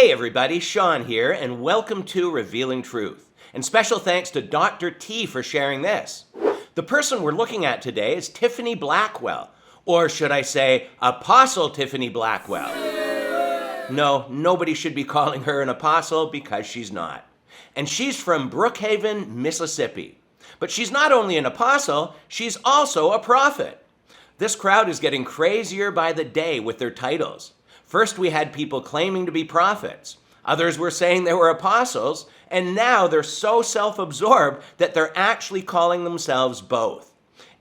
Hey everybody, Sean here, and welcome to Revealing Truth. And special thanks to Dr. T for sharing this. The person we're looking at today is Tiffany Blackwell, or should I say, Apostle Tiffany Blackwell. No, nobody should be calling her an apostle because she's not. And she's from Brookhaven, Mississippi. But she's not only an apostle, she's also a prophet. This crowd is getting crazier by the day with their titles. First, we had people claiming to be prophets. Others were saying they were apostles, and now they're so self-absorbed that they're actually calling themselves both.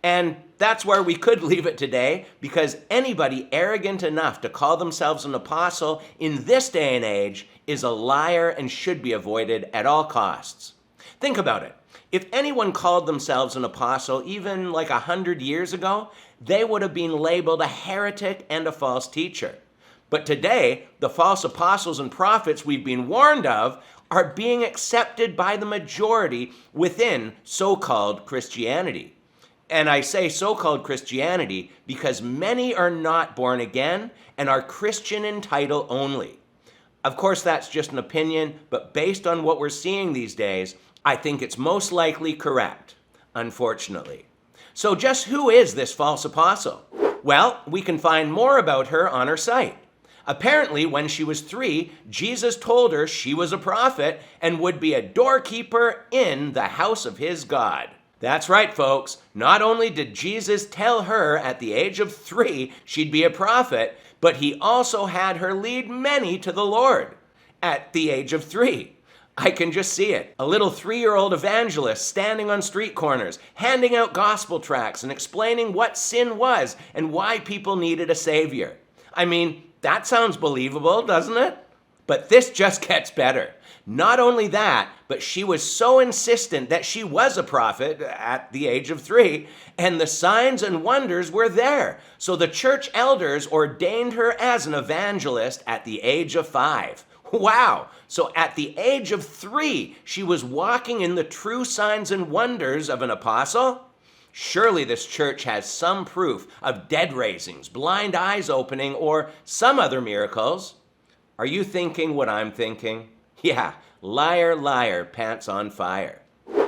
And that's where we could leave it today, because anybody arrogant enough to call themselves an apostle in this day and age is a liar and should be avoided at all costs. Think about it. If anyone called themselves an apostle even like 100 years ago, they would have been labeled a heretic and a false teacher. But today, the false apostles and prophets we've been warned of are being accepted by the majority within so-called Christianity. And I say so-called Christianity because many are not born again and are Christian in title only. Of course, that's just an opinion, but based on what we're seeing these days, I think it's most likely correct, unfortunately. So just who is this false apostle? Well, we can find more about her on her site. Apparently, when she was 3, Jesus told her she was a prophet and would be a doorkeeper in the house of his God. That's right, folks. Not only did Jesus tell her at the age of 3 she'd be a prophet, but he also had her lead many to the Lord at the age of 3. I can just see it. A little 3-year-old evangelist standing on street corners, handing out gospel tracts and explaining what sin was and why people needed a savior. I mean, that sounds believable, doesn't it? But this just gets better. Not only that, but she was so insistent that she was a prophet at the age of 3, and the signs and wonders were there. So the church elders ordained her as an evangelist at the age of 5. Wow! So at the age of 3, she was walking in the true signs and wonders of an apostle? Surely this church has some proof of dead raisings, blind eyes opening, or some other miracles. Are you thinking what I'm thinking? Yeah, liar, liar, pants on fire.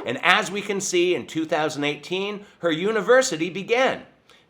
And as we can see, in 2018, her university began,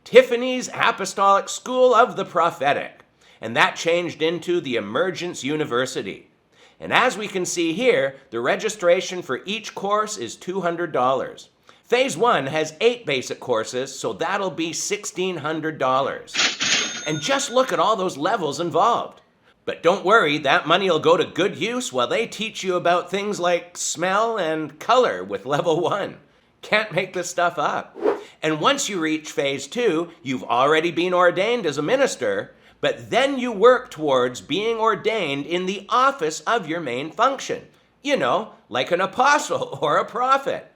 Tiffany's Apostolic School of the Prophetic, and that changed into the Emergence University. And as we can see here, the registration for each course is $200. Phase 1 has 8 basic courses, so that'll be $1,600. And just look at all those levels involved. But don't worry, that money will go to good use while they teach you about things like smell and color with level 1. Can't make this stuff up. And once you reach phase 2, you've already been ordained as a minister, but then you work towards being ordained in the office of your main function. You know, like an apostle or a prophet.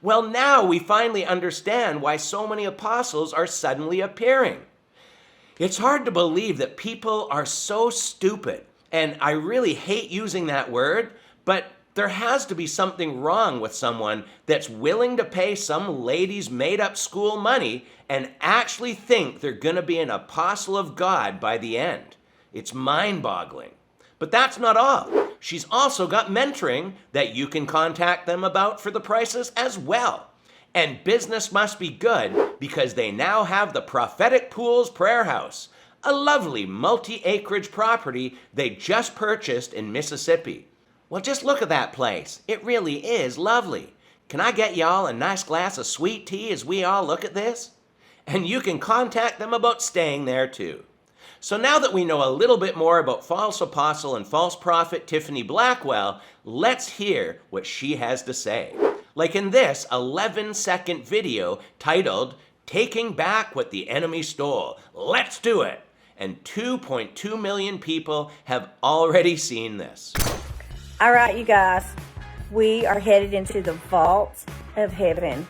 Well, now we finally understand why so many apostles are suddenly appearing. It's hard to believe that people are so stupid, and I really hate using that word, but there has to be something wrong with someone that's willing to pay some lady's made-up school money and actually think they're going to be an apostle of God by the end. It's mind-boggling. But that's not all. She's also got mentoring that you can contact them about for the prices as well. And business must be good because they now have the Prophetic Pools Prayer House, a lovely multi-acreage property they just purchased in Mississippi. Well, just look at that place. It really is lovely. Can I get y'all a nice glass of sweet tea as we all look at this? And you can contact them about staying there too. So now that we know a little bit more about false apostle and false prophet Tiffany Blackwell, let's hear what she has to say. Like in this 11-second video titled, "Taking Back What the Enemy Stole. Let's do it!" And 2.2 million people have already seen this. All right, you guys, we are headed into the vault of heaven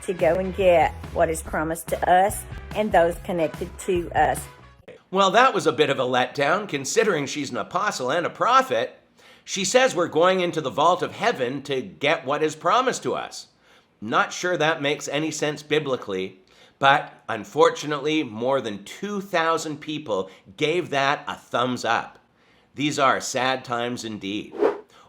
to go and get what is promised to us and those connected to us. Well, that was a bit of a letdown, considering she's an apostle and a prophet. She says we're going into the vault of heaven to get what is promised to us. Not sure that makes any sense biblically, but unfortunately, more than 2,000 people gave that a thumbs up. These are sad times indeed.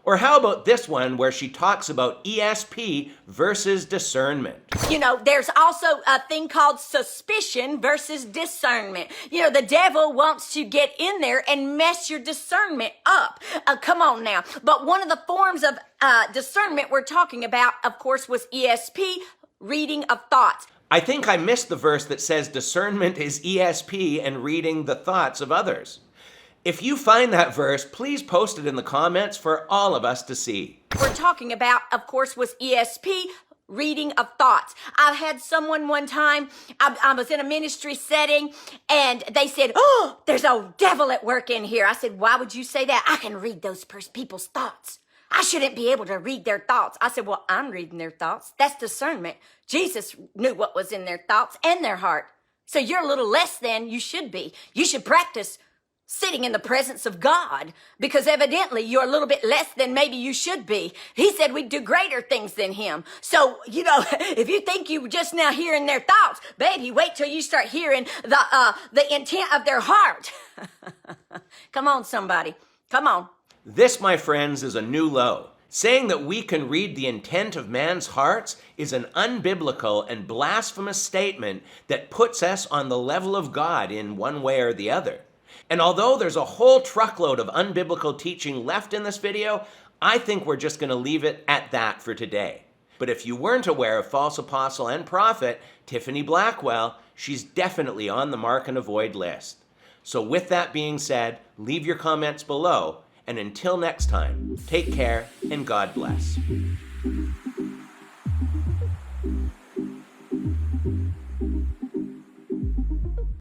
Or how about this one where she talks about ESP versus discernment? You know, there's also a thing called suspicion versus discernment. You know, the devil wants to get in there and mess your discernment up. Come on now. But one of the forms of discernment we're talking about, of course, was ESP, reading of thoughts. I think I missed the verse that says discernment is ESP and reading the thoughts of others. If you find that verse, please post it in the comments for all of us to see. We're talking about, of course, was ESP, reading of thoughts. I had someone one time, I was in a ministry setting, and they said, "Oh, there's a devil at work in here." I said, "Why would you say that? I can read those people's thoughts. I shouldn't be able to read their thoughts." I said, "Well, I'm reading their thoughts. That's discernment. Jesus knew what was in their thoughts and their heart. So you're a little less than you should be. You should practice sitting in the presence of God, because evidently you're a little bit less than maybe you should be. He said we'd do greater things than him. So, you know, if you think you just now hearing their thoughts, baby, wait till you start hearing the intent of their heart." Come on, somebody. Come on. This, my friends, is a new low. Saying that we can read the intent of man's hearts is an unbiblical and blasphemous statement that puts us on the level of God in one way or the other. And although there's a whole truckload of unbiblical teaching left in this video, I think we're just going to leave it at that for today. But if you weren't aware of false apostle and prophet Tiffany Blackwell, she's definitely on the mark and avoid list. So with that being said, leave your comments below, and until next time, take care and God bless.